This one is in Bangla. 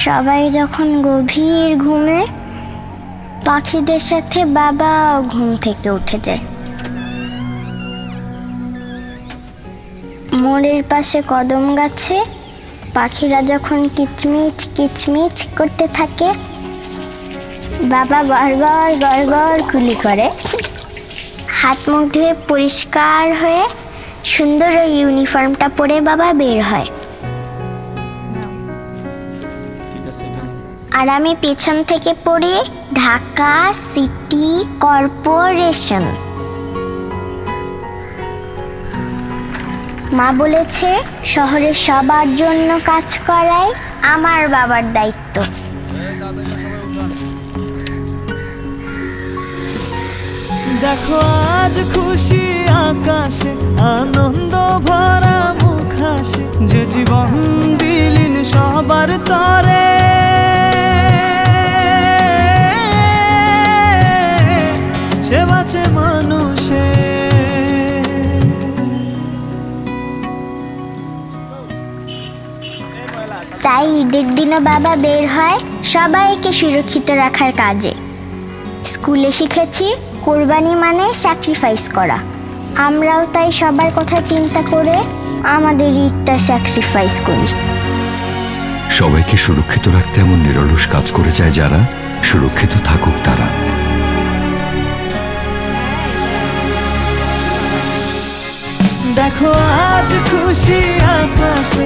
সবাই যখন গভীর ঘুমে, পাখিদের সাথে বাবা ঘুম থেকে উঠে যায়। মোড়ের পাশে কদম গাছে পাখিরা যখন কিচমিচ কিচমিচ করতে থাকে, বাবা গড়গড় গড়গড় কুলি করে। হাত মুখ ধুয়ে পরিষ্কার হয়ে সুন্দর ওই ইউনিফর্মটা পরে বাবা বের হয়। আর আমি পেছন থেকে পড়ি ঢাকা সিটি কর্পোরেশন। মা বলেছে শহরের সবার জন্য কাজ করাই আমার বাবার দায়িত্ব। দেখো আজ খুশি আকাশে, আনন্দ ভরা মুখ হাসে, যে জীবন বিলীন সবার তরে, সে বাঁচে মানুষে। তাই ঈদের দিনও বাবা বের হয় সবাইকে সুরক্ষিত রাখার কাজে। স্কুলে শিখেছি কোরবানি মানে স্যাক্রিফাইস করা। আমরাও তাই সবার কথা চিন্তা করে আমাদের ঈদটা স্যাক্রিফাইস করি। সবাইকে সুরক্ষিত রাখতে এমন নিরলস কাজ করে যায় যারা, সুরক্ষিত থাকুক তারা। দেখো আজ খুশি আকাশে,